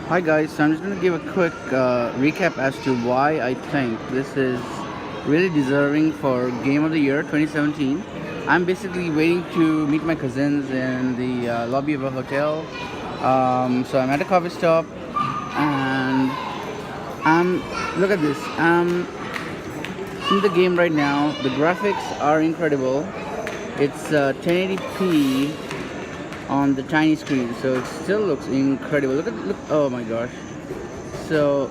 Hi guys, so I'm just going to give a quick recap as to why I think this is really deserving for Game of the Year 2017. I'm basically waiting to meet my cousins in the lobby of a hotel. So I'm at a coffee stop and I'm, look at this. In the game right now. The graphics are incredible. It's 1080p on the tiny screen, so it still looks incredible. Look, oh my gosh. So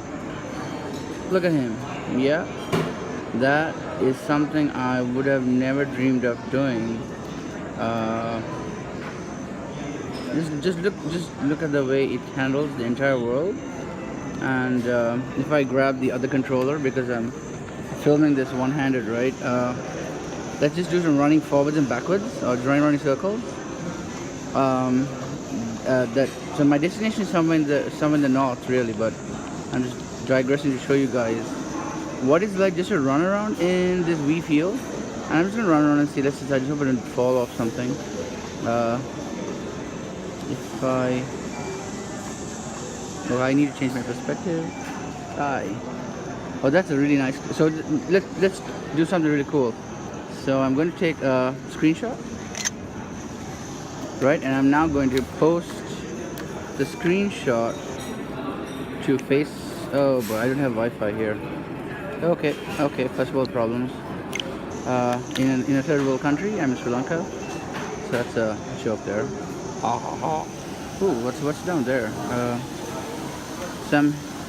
look at him. Yeah, that is something I would have never dreamed of doing. uh, just look at the way it handles the entire world. And if I grab the other controller, because I'm filming this one-handed, right? Let's just do some running forwards and backwards, or running circles. um, that so my destination is somewhere in the north, really, but I'm just digressing to show you guys what it's like just to run around in this Wii field. And I'm just gonna run around and see. Let's just, I just hope I don't fall off something. If I well, I need to change my perspective. Oh, that's a really nice. So let's do something really cool. So I'm going to take a screenshot, right? And I'm now going to post the screenshot to face. Oh, but I don't have Wi-Fi here. Okay, first world problems. In a third world country. I'm in Sri Lanka, so that's a joke there. Ha ha ha. Ooh, what's down there?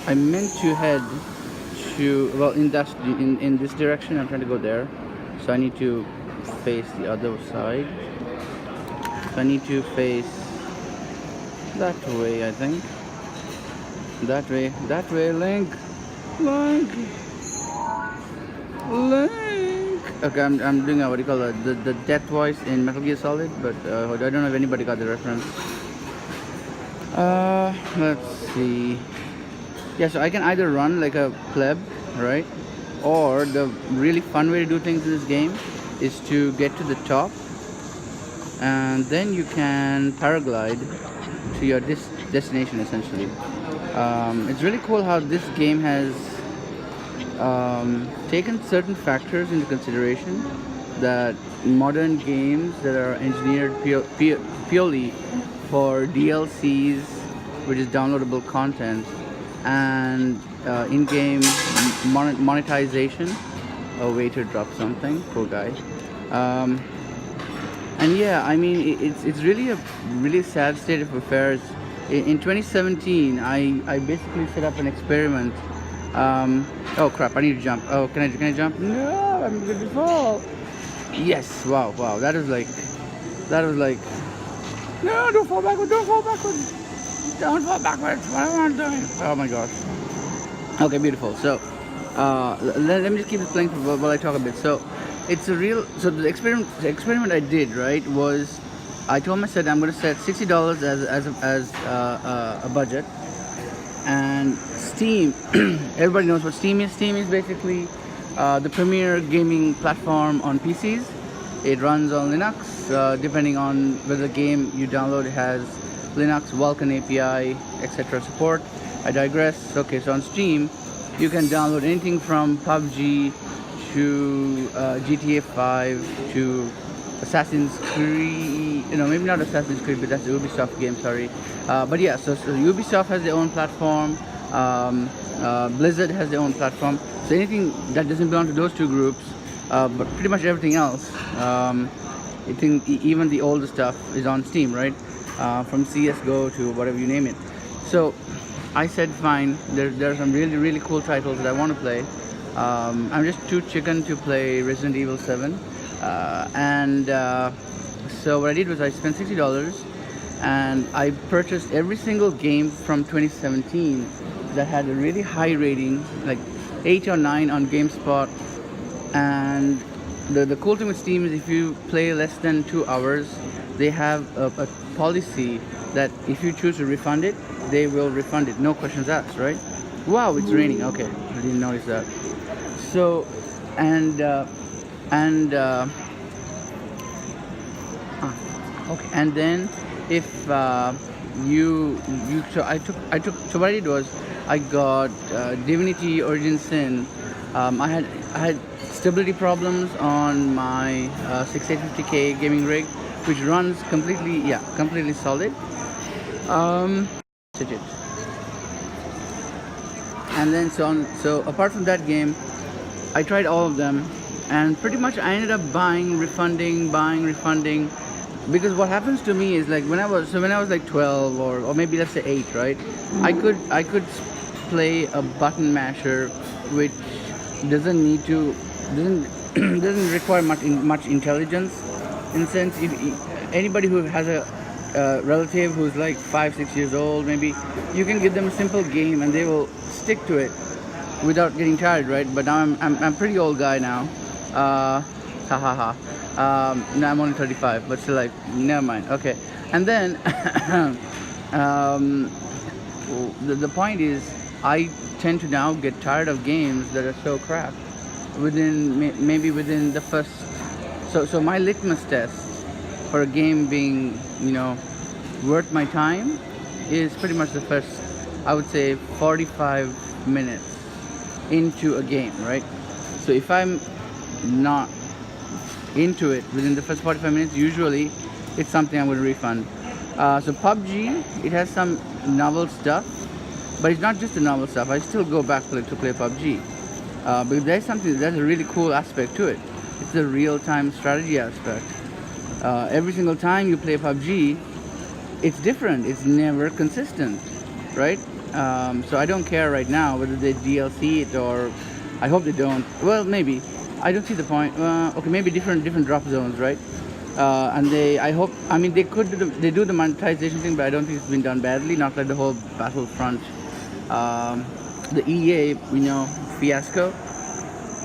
I meant to head to, well, in this direction. I'm trying to go there, so I need to face the other side. So I need to face that way, I think. That way, Link. Okay, I'm doing what do you call it? The death voice in Metal Gear Solid, but I don't know if anybody got the reference. Let's see. Yeah, so I can either run like a pleb, right? Or the really fun way to do things in this game is to get to the top, and then you can paraglide to your destination, essentially. It's really cool how this game has taken certain factors into consideration that modern games that are engineered purely for DLCs, which is downloadable content, and in-game monetization. A waiter dropped something, poor guy. And yeah, I mean, it's really a really sad state of affairs. In 2017, I basically set up an experiment. Oh crap! I need to jump. Oh, can I jump? No, I'm going to fall. Yes! Wow! That was like. No! Don't fall backwards! Don't fall backwards! Don't fall backwards! What am I doing? Oh my gosh! Okay, beautiful. So, let me just keep this playing while I talk a bit. So, it's a real. So the experiment I did, right, was I told myself I'm going to set $60 as a budget. And Steam, everybody knows what Steam is. Steam is basically the premier gaming platform on PCs. It runs on Linux, depending on whether the game you download has Linux, Vulkan API, etc. support. I digress. Okay, so on Steam, you can download anything from PUBG to GTA 5 to Assassin's Creed. Maybe not Assassin's Creed, but that's a Ubisoft game, sorry. But yeah, so Ubisoft has their own platform. Blizzard has their own platform. So anything that doesn't belong to those two groups, but pretty much everything else, I think even the older stuff is on Steam, right? From CSGO to whatever you name it. So I said, fine, there are some really cool titles that I want to play. I'm just too chicken to play Resident Evil 7. So what I did was I spent $60 and I purchased every single game from 2017 that had a really high rating, like 8 or 9 on GameSpot. And the cool thing with Steam is if you play less than 2 hours, they have a policy that if you choose to refund it, they will refund it, no questions asked, right? Wow, it's raining. Okay, I didn't notice that. So, okay, and then if so I took so what I did was I got Divinity Origin Sin. I had stability problems on my 6850K gaming rig, which runs completely solid. That's it. And then so apart from that game, I tried all of them, and pretty much I ended up buying, refunding, because what happens to me is like when I was like 12 or maybe let's say 8, right? I could play a button masher, which doesn't need to doesn't require much intelligence. In the sense, if anybody who has a relative who's like 5-6 years old, maybe you can give them a simple game and they will stick to it without getting tired, right? But now I'm pretty old guy now. Ha ha ha. No, I'm only 35, but still, like, never mind. Okay, and then the point is, I tend to now get tired of games that are so crap. Maybe within the first, so my litmus test for a game being, worth my time is pretty much the first, I would say, 45 minutes into a game, right? So if I'm not into it within the first 45 minutes, usually it's something I would refund. So PUBG, it has some novel stuff, but it's not just the novel stuff. I still go back to play PUBG, because there's a really cool aspect to it. It's the real-time strategy aspect. Every single time you play PUBG, it's different. It's never consistent, right? So I don't care right now whether they DLC it, or I hope they don't. Well, maybe. I don't see the point. Okay, maybe different drop zones, right? And they do the monetization thing, but I don't think it's been done badly. Not like the whole Battlefront, the EA, fiasco.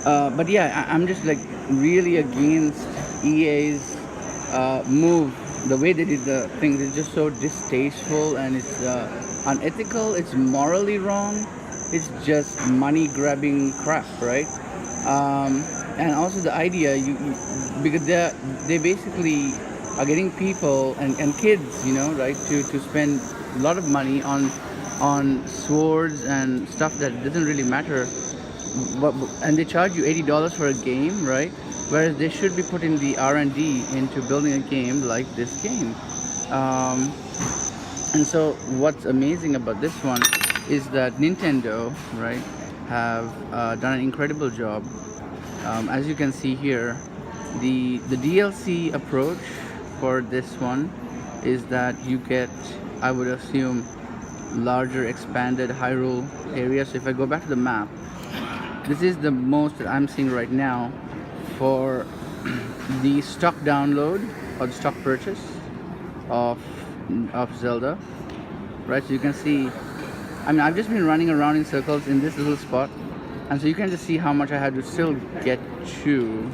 But yeah, I'm just like really against EA's move. The way they did the things is just so distasteful, and it's unethical. It's morally wrong. It's just money grabbing crap, right? And also the idea, because they basically are getting people and kids, right, to spend a lot of money on swords and stuff that doesn't really matter. And they charge you $80 for a game, right? Whereas they should be putting the R&D into building a game like this game. And so what's amazing about this one is that Nintendo, right, have done an incredible job. As you can see here, the DLC approach for this one is that you get, I would assume, larger expanded Hyrule area. So if I go back to the map, this is the most that I'm seeing right now for the stock download or the stock purchase of Zelda, right? So you can see, I've just been running around in circles in this little spot, and so you can just see how much I had to still get to,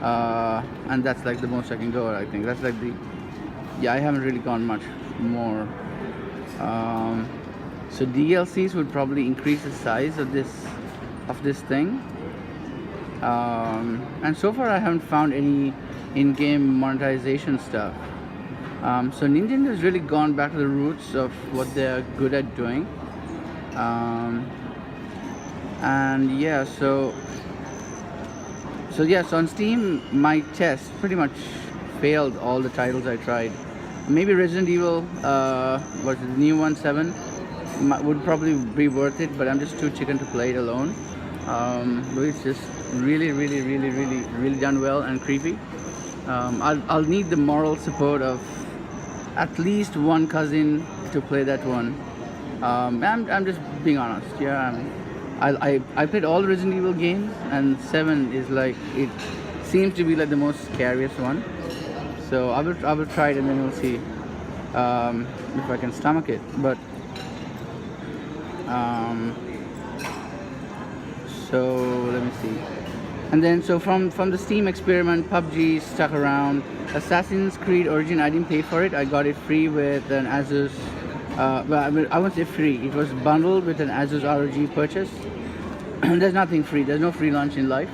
and that's like the most I can go. I think that's like I haven't really gone much more. So DLCs would probably increase the size of this thing, and so far I haven't found any in-game monetization stuff. So Nintendo's really gone back to the roots of what they're good at doing. And yeah, so on Steam, my test pretty much failed all the titles I tried. Maybe Resident Evil, what's the new one, 7, would probably be worth it, but I'm just too chicken to play it alone. But it's just really done well and creepy. I'll need the moral support of at least one cousin to play that one. I'm just being honest. Yeah, I played all the Resident Evil games, and 7 is like, it seems to be like the most scariest one. So I will try it, and then we'll see if I can stomach it. But so let me see. And then so from the Steam experiment, PUBG stuck around. Assassin's Creed Origin, I didn't pay for it. I got it free with an Asus. Well, I won't say free. It was bundled with an Asus ROG purchase. There's nothing free. There's no free lunch in life.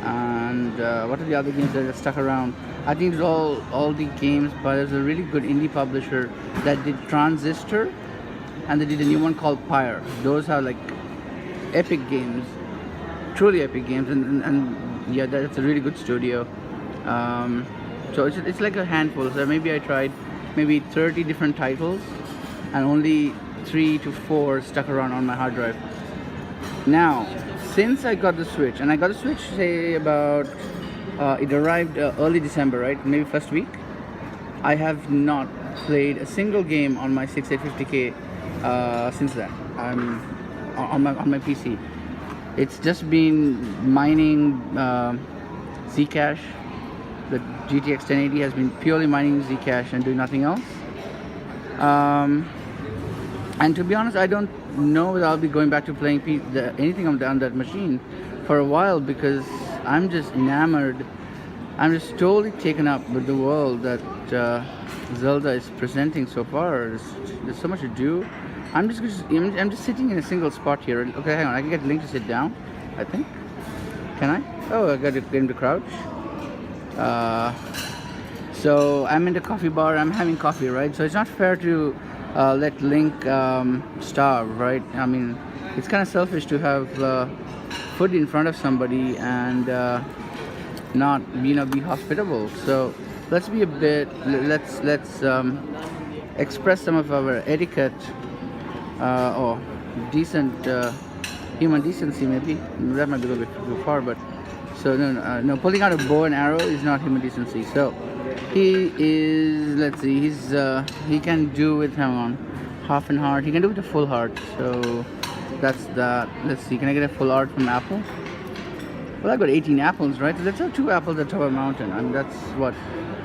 And and what are the other games that are stuck around? I think it's all the games, but there's a really good indie publisher that did Transistor, and they did a new one called Pyre. Those are like epic games, truly epic games, and yeah, that's a really good studio. So it's like a handful. So maybe I tried maybe 30 different titles, and only 3 to 4 stuck around on my hard drive. Now, since I got the Switch, and I got the Switch say about it arrived early December, right? Maybe first week. I have not played a single game on my 6850K since then. I'm on my PC. It's just been mining Zcash. The GTX 1080 has been purely mining Zcash and doing nothing else. And to be honest, I don't know whether I'll be going back to playing anything on that machine for a while, because I'm just enamored. I'm just totally taken up with the world that Zelda is presenting so far. There's so much to do. I'm just sitting in a single spot here. Okay, hang on. I can get Link to sit down, I think. Can I? Oh, I got to get him to crouch. So I'm in the coffee bar. I'm having coffee, right? So it's not fair to let Link starve, right? I mean, it's kind of selfish to have food in front of somebody and not be hospitable. So let's be a bit. Let's express some of our etiquette or decent human decency. Maybe that might be a little bit too far, but so no. Pulling out a bow and arrow is not human decency. So he is. Let's see. He can do with half an heart. He can do with a full heart. So that's that. Let's see. Can I get a full heart from Apple? Well, I got 18 apples, right? So let's have 2 apples at top of a mountain. I mean, that's what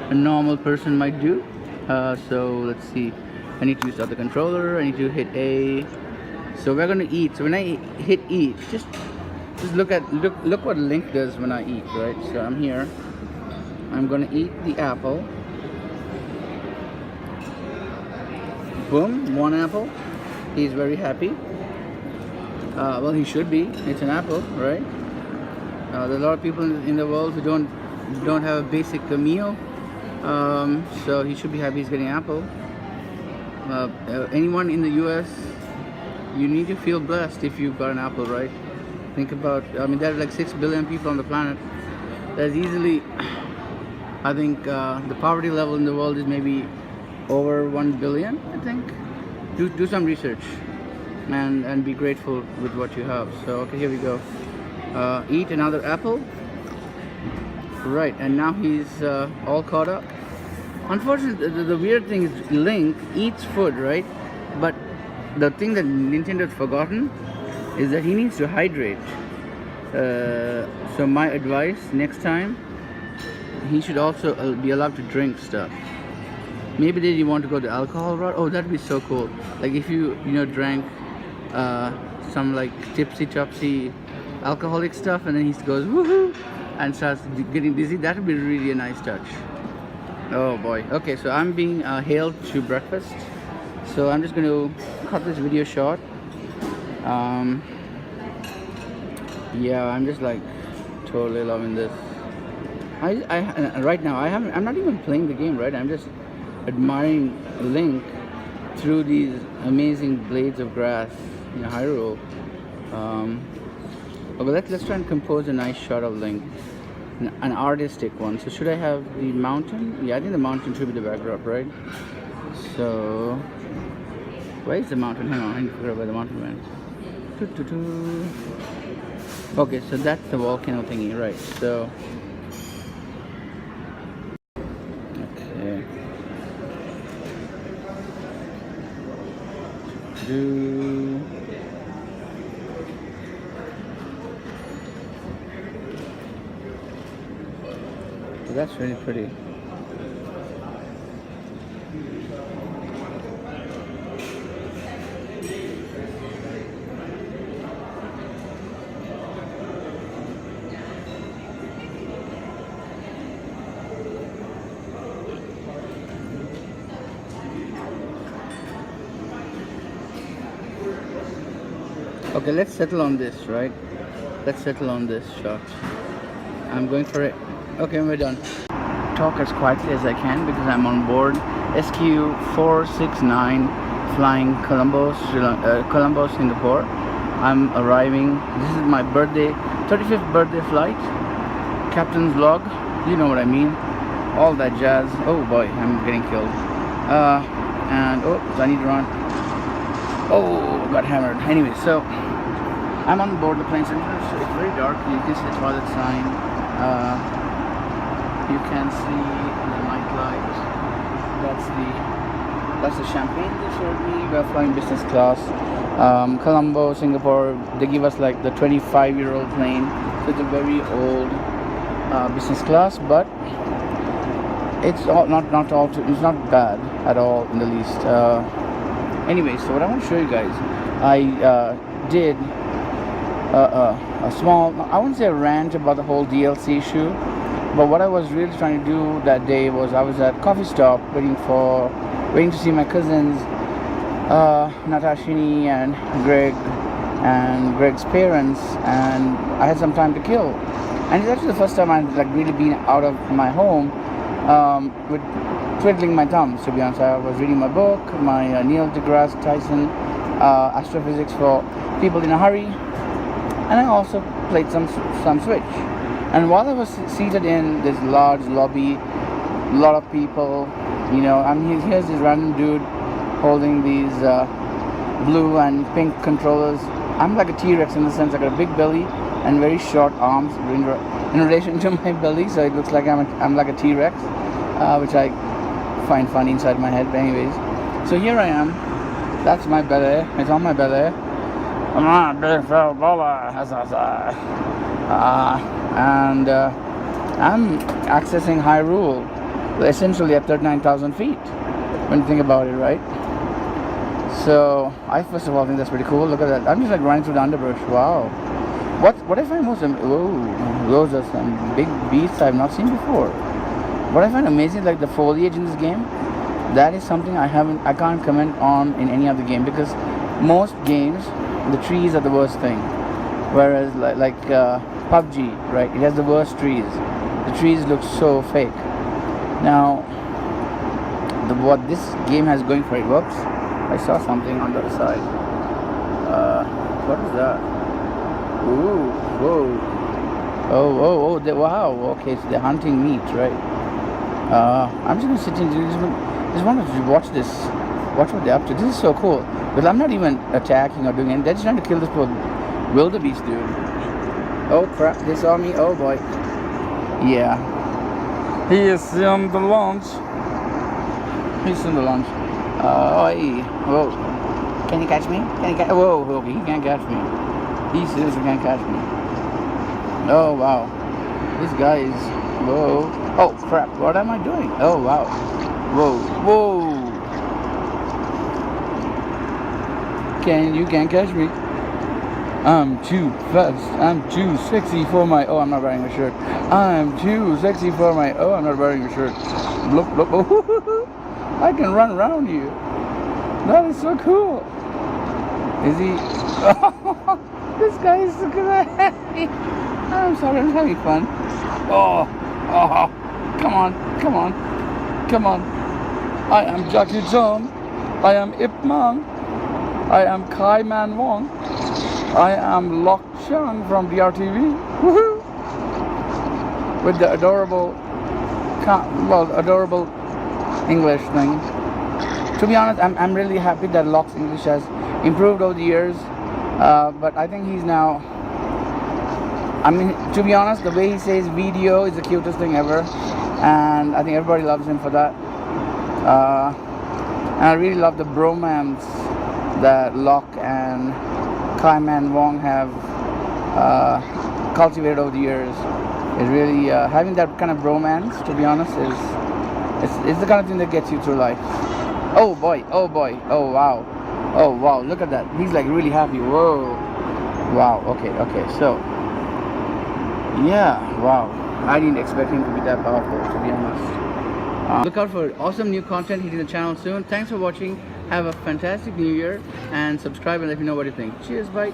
a normal person might do. So let's see. I need to start the controller. I need to hit A. So we're gonna eat. So when I hit eat, just look what Link does when I eat, right? So I'm here. I'm gonna eat the apple. Boom, 1 apple. He's very happy. Well, he should be. It's an apple, right? There are a lot of people in the world who don't have a basic meal. So he should be happy he's getting an apple. Anyone in the US, you need to feel blessed if you've got an apple, right? Think about, I mean, there are like 6 billion people on the planet. There's easily, I think, the poverty level in the world is maybe over 1 billion, I think. Do some research and be grateful with what you have. So, okay, here we go. Eat another apple. Right, and now he's all caught up. Unfortunately, the weird thing is Link eats food, right? But the thing that Nintendo had forgotten is that he needs to hydrate. So my advice, next time, he should also be allowed to drink stuff. Maybe they didn't want to go the alcohol route. Oh, that'd be so cool. Like if you drank some like tipsy alcoholic stuff, and then he goes woohoo and starts getting dizzy. That would be really a nice touch. Oh boy. Okay, so I'm being hailed to breakfast. So I'm just going to cut this video short. Yeah, I'm just like totally loving this. Right now I'm not even playing the game, right? I'm just admiring Link through these amazing blades of grass in Hyrule. Okay, let's try and compose a nice shot of Link, an artistic one. So should I have the mountain? Yeah, I think the mountain should be the backdrop, right? So where is the mountain? Hang on, I need to figure out where the mountain went. Okay, so that's the volcano thingy, right? So okay. So that's really pretty. Okay, let's settle on this, right? Let's settle on this shot. I'm going for it. Okay, we're done. Talk as quietly as I can because I'm on board SQ469 flying Colombo, Colombo, Singapore. I'm arriving. This is my birthday, 35th birthday flight. Captain's log, you know what I mean. All that jazz. Oh boy, I'm getting killed. And oh, so I need to run. Oh, got hammered. Anyway, so I'm on board the plane. So it's very dark. You can see the toilet sign. You can see the night light. That's the champagne they showed me. We're flying business class. Colombo, Singapore. They give us like the 25-year-old plane. So it's a very old business class, but it's all it's not bad at all in the least. Anyway, so what I want to show you guys, I did a small, I wouldn't say a rant about the whole DLC issue, but what I was really trying to do that day was I was at coffee stop waiting to see my cousins, Natashini and Greg's parents, and I had some time to kill. And it's actually the first time I've like really been out of my home with twiddling my thumbs, to be honest. I was reading my book, my Neil deGrasse Tyson Astrophysics for People in a Hurry, and I also played some Switch. And while I was seated in this large lobby, a lot of people, you know, here's this random dude holding these blue and pink controllers. I'm like a T-Rex in the sense I got a big belly and very short arms in relation to my belly, so it looks like I'm like a T-Rex, which I find funny inside my head. But anyways, so here I am. That's my belly. It's on my belly. I'm on a big fat belly. And I'm accessing Hyrule, essentially at 39,000 feet. When you think about it, right? So I first of all think that's pretty cool. Look at that. I'm just like running through the underbrush. Wow. What I find most those are some big beasts I've not seen before. What I find amazing, like the foliage in this game, that is something I can't comment on in any other game, because most games the trees are the worst thing. Whereas like PUBG, right? It has the worst trees. The trees look so fake. Now, what this game has going for it works. I saw something on the other side. What is that? Ooh, whoa. Oh, wow. Okay, so they're hunting meat, right? I'm just gonna sit in. Just wanted to watch this. Watch what they're up to. This is so cool. But I'm not even attacking or doing anything. They're just trying to kill this poor wildebeest dude. Oh crap! They saw me. Oh boy. Yeah. He is in the launch. He's in the launch. Hey. Whoa. Can you catch me? Whoa, he can't catch me. He seriously can't catch me. Oh wow. This guy is... Whoa. Oh crap, what am I doing? Oh wow. Whoa. You can't catch me. I'm too fast. I'm too sexy for my... Oh, I'm not wearing a shirt. I'm too sexy for my... Oh, I'm not wearing a shirt. Bloop, bloop. Oh, I can run around you. That is so cool. Is he... Oh, this guy is so good. I'm sorry, I'm having fun. Oh, come on. I am Jackie Chan. I am Ip Man. I am Kai Man Wong. I am Lok Chang from DRTV. Woohoo! With the adorable English thing. To be honest, I'm really happy that Lok's English has improved over the years. But I think he's now... I mean, to be honest, the way he says video is the cutest thing ever. And I think everybody loves him for that. And I really love the bromance that Lok and Kai Man Wong have cultivated over the years. It really having that kind of bromance, to be honest, is the kind of thing that gets you through life. Oh boy, oh wow, look at that. He's like really happy. Whoa, wow. Okay, so yeah, wow. I didn't expect him to be that powerful, to be honest. Look out for awesome new content hitting the channel soon. Thanks for watching. Have a fantastic new year, and subscribe and let me know what you think. Cheers, bye.